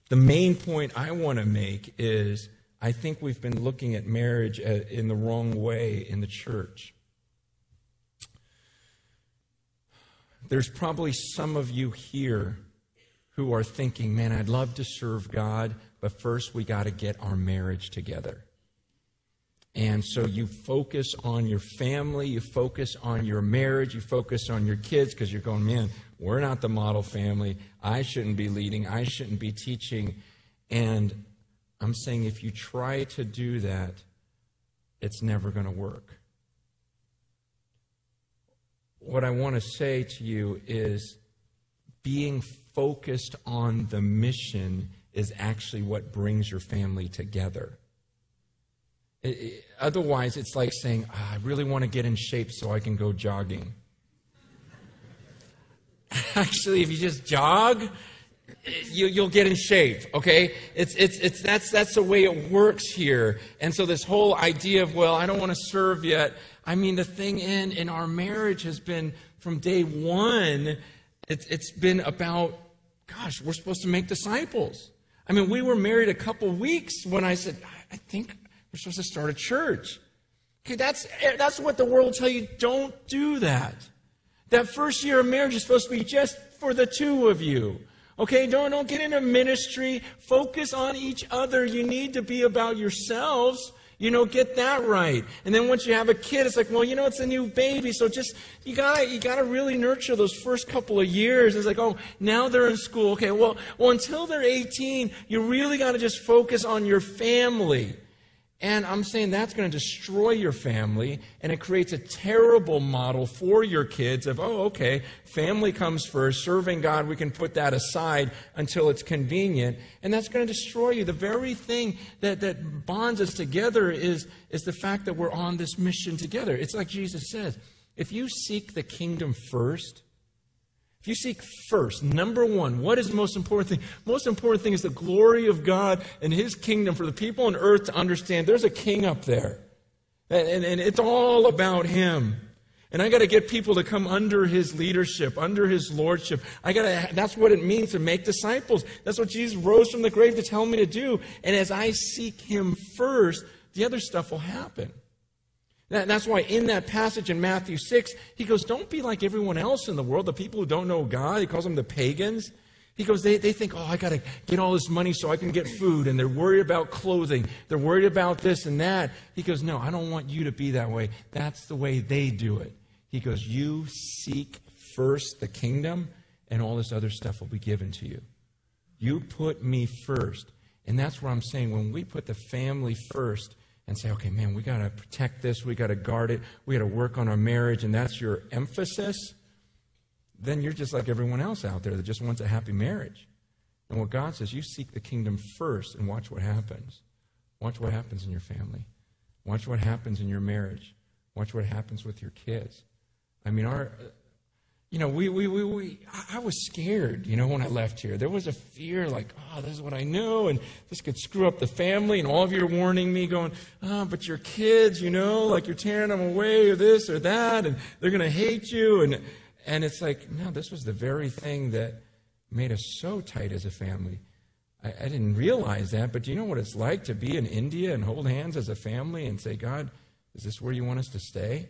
The main point I want to make is I think we've been looking at marriage in the wrong way in the church. There's probably some of you here who are thinking, man, I'd love to serve God, but first we got to get our marriage together. And so you focus on your family, you focus on your marriage, you focus on your kids because you're going, man, we're not the model family. I shouldn't be leading. I shouldn't be teaching. And I'm saying if you try to do that, it's never going to work. What I want to say to you is being focused on the mission is actually what brings your family together. Otherwise, it's like saying, I really want to get in shape so I can go jogging. Actually, if you just jog, you'll get in shape, okay? That's the way it works here. And so this whole idea of, well, I don't want to serve yet. I mean, the thing in our marriage has been, from day one, it's been about, gosh, we're supposed to make disciples. I mean, we were married a couple weeks when I said, I think we're supposed to start a church. Okay, that's what the world will tell you. Don't do that. That first year of marriage is supposed to be just for the two of you. Okay, don't get into ministry. Focus on each other. You need to be about yourselves. Get that right. And then once you have a kid, it's like, well, it's a new baby. So just, you gotta really nurture those first couple of years. It's like, oh, now they're in school. Okay, well, until they're 18, you really gotta just focus on your family. And I'm saying that's going to destroy your family, and it creates a terrible model for your kids of, oh, okay, family comes first, serving God, we can put that aside until it's convenient, and that's going to destroy you. The very thing that bonds us together is the fact that we're on this mission together. It's like Jesus says, if you seek the kingdom first, if you seek first, number one, what is the most important thing? Most important thing is the glory of God and His kingdom for the people on earth to understand there's a king up there. And it's all about Him. And I got to get people to come under His leadership, under His lordship. That's what it means to make disciples. That's what Jesus rose from the grave to tell me to do. And as I seek Him first, the other stuff will happen. That's why in that passage in Matthew 6, He goes, don't be like everyone else in the world, the people who don't know God. He calls them the pagans. He goes, they think, oh, I got to get all this money so I can get food. And they're worried about clothing. They're worried about this and that. He goes, no, I don't want you to be that way. That's the way they do it. He goes, you seek first the kingdom, and all this other stuff will be given to you. You put me first. And that's what I'm saying. When we put the family first, and say, okay, man, we got to protect this, we got to guard it, we got to work on our marriage, and that's your emphasis, then you're just like everyone else out there that just wants a happy marriage. And what God says, you seek the kingdom first, and watch what happens. Watch what happens in your family. Watch what happens in your marriage. Watch what happens with your kids. I mean, I was scared, when I left here. There was a fear like, oh, this is what I know, and this could screw up the family, and all of you are warning me going, but your kids, like you're tearing them away or this or that, and they're going to hate you. And it's like, no, this was the very thing that made us so tight as a family. I didn't realize that, but do you know what it's like to be in India and hold hands as a family and say, God, is this where you want us to stay?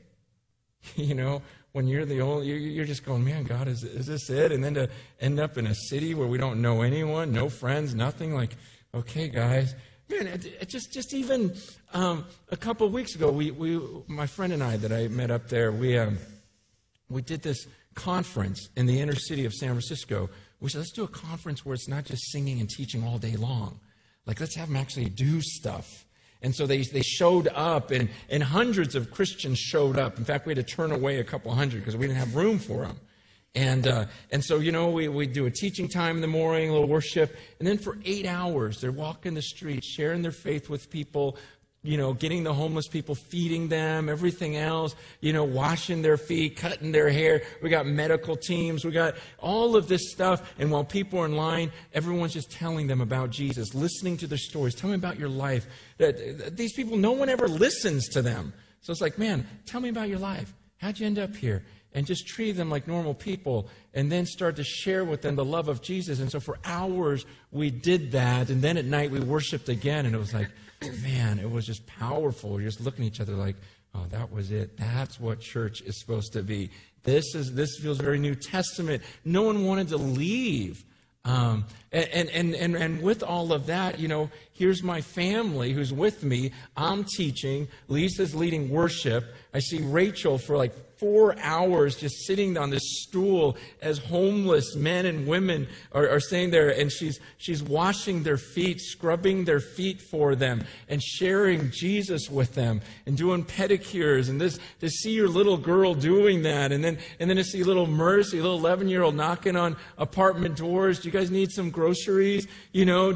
When you're you're just going, man, God, is this it? And then to end up in a city where we don't know anyone, no friends, nothing, like, okay, guys. Man, it just even a couple of weeks ago, we my friend and I that I met up there, we did this conference in the inner city of San Francisco. We said, let's do a conference where it's not just singing and teaching all day long. Like, let's have them actually do stuff. And so they showed up, and hundreds of Christians showed up. In fact, we had to turn away a couple hundred because we didn't have room for them. And so, we do a teaching time in the morning, a little worship, and then for 8 hours, they're walking the streets, sharing their faith with people, getting the homeless people, feeding them, everything else, washing their feet, cutting their hair. We got medical teams. We got all of this stuff. And while people are in line, everyone's just telling them about Jesus, listening to their stories. Tell me about your life. These people, no one ever listens to them. So it's like, man, tell me about your life. How'd you end up here? and just treat them like normal people, and then start to share with them the love of Jesus. And so for hours we did that, and then at night we worshiped again, and it was like, man, it was just powerful. We're just looking at each other like, oh, that was it. That's what church is supposed to be. This feels very New Testament. No one wanted to leave. And with all of that, here's my family who's with me. I'm teaching. Lisa's leading worship. I see Rachel for like 4 hours just sitting on this stool as homeless men and women are sitting there, and she's washing their feet, scrubbing their feet for them, and sharing Jesus with them, and doing pedicures. And this, to see your little girl doing that, and then to see little Mercy, little 11-year-old knocking on apartment doors. Do you guys need some groceries? How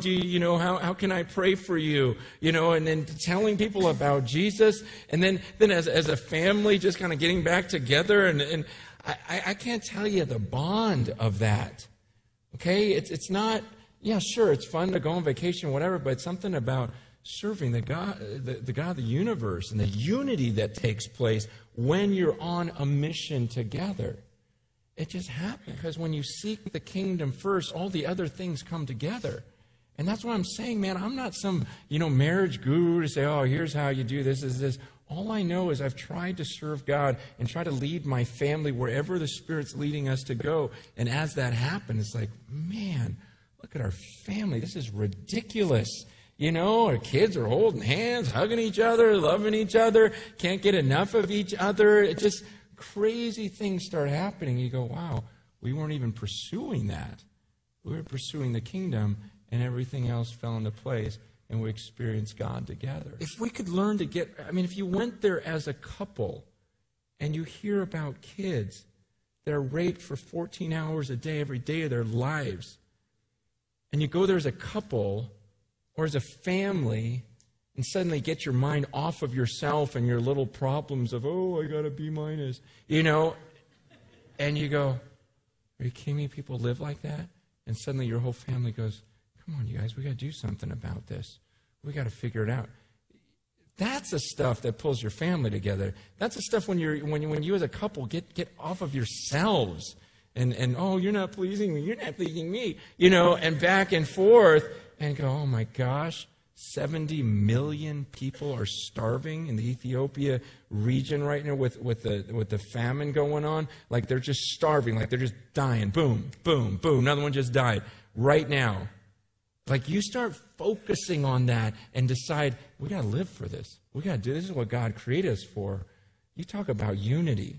can I pray for you? And then telling people about Jesus, and then as a family, just kind of getting back together, and I can't tell you the bond of that. Okay, it's not. Yeah, sure, it's fun to go on vacation, whatever, but it's something about serving the God of the universe, and the unity that takes place when you're on a mission together. It just happens because when you seek the kingdom first, all the other things come together. And that's what I'm saying, man. I'm not some marriage guru to say, oh, here's how you do this, is this. All I know is I've tried to serve God and try to lead my family wherever the Spirit's leading us to go. And as that happens, it's like, man, look at our family. This is ridiculous. Our kids are holding hands, hugging each other, loving each other, can't get enough of each other. It just, crazy things start happening. You go, wow, we weren't even pursuing that. We were pursuing the kingdom, and everything else fell into place. And we experience God together. If we could learn to if you went there as a couple and you hear about kids that are raped for 14 hours a day, every day of their lives, and you go there as a couple or as a family and suddenly get your mind off of yourself and your little problems of, oh, I got a B-, and you go, are you kidding me? People live like that? And suddenly your whole family goes, come on, you guys, we got to do something about this. We got to figure it out. That's the stuff that pulls your family together. That's the stuff when you as a couple get off of yourselves and oh, you're not pleasing me, you're not pleasing me, and back and forth, and go, oh my gosh, 70 million people are starving in the Ethiopia region right now with the famine going on. Like they're just starving, like they're just dying. Boom, boom, boom. Another one just died right now. Like you start focusing on that and decide, we got to live for this. We got to do this. Is what God created us for. You talk about unity.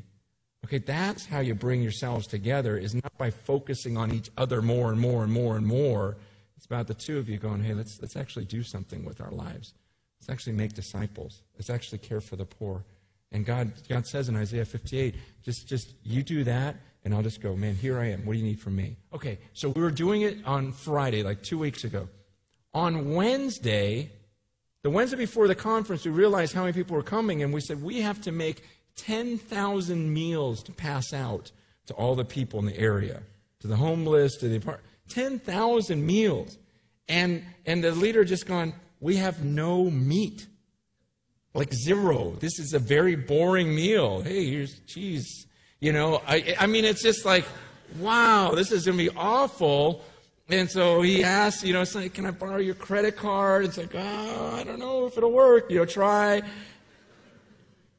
Okay, that's how you bring yourselves together, is not by focusing on each other more and more and more and more. It's about the two of you going, hey, let's actually do something with our lives. Let's actually make disciples. Let's actually care for the poor. And God says in Isaiah 58, just you do that, and I'll just go, man, here I am. What do you need from me? Okay, so we were doing it on Friday, like 2 weeks ago. On Wednesday, the Wednesday before the conference, we realized how many people were coming, and we said, we have to make 10,000 meals to pass out to all the people in the area, to the homeless, to the apartment. 10,000 meals. And the leader just gone, we have no meat. Like zero. This is a very boring meal. Hey, here's cheese. I mean, it's just like, wow, this is going to be awful. And so he asked, it's like, can I borrow your credit card? It's like, oh, I don't know if it'll work. Try.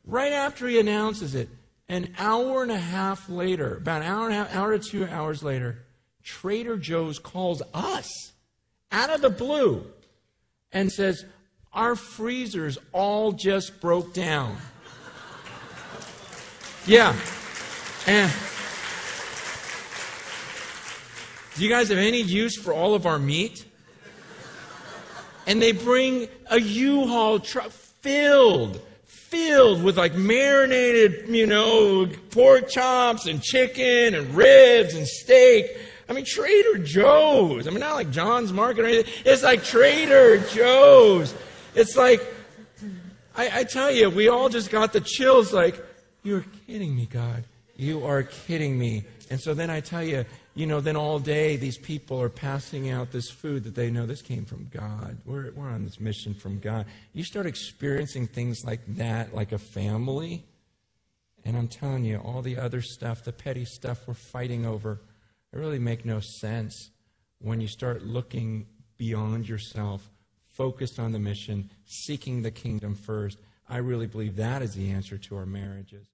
Right after he announces it, an hour and a half later, about an hour to 2 hours later, Trader Joe's calls us out of the blue and says, our freezers all just broke down. Yeah. And do you guys have any use for all of our meat? And they bring a U-Haul truck filled with like marinated, pork chops and chicken and ribs and steak. I mean, Trader Joe's. I mean, not like John's Market or anything. It's like Trader Joe's. It's like, I tell you, we all just got the chills like, you're kidding me, God. You are kidding me. And so then I tell you, then all day these people are passing out this food that they know this came from God. We're on this mission from God. You start experiencing things like that, like a family, And I'm telling you, all the other stuff, the petty stuff we're fighting over, it really make no sense when you start looking beyond yourself, focused on the mission, seeking the kingdom first. I really believe that is the answer to our marriages.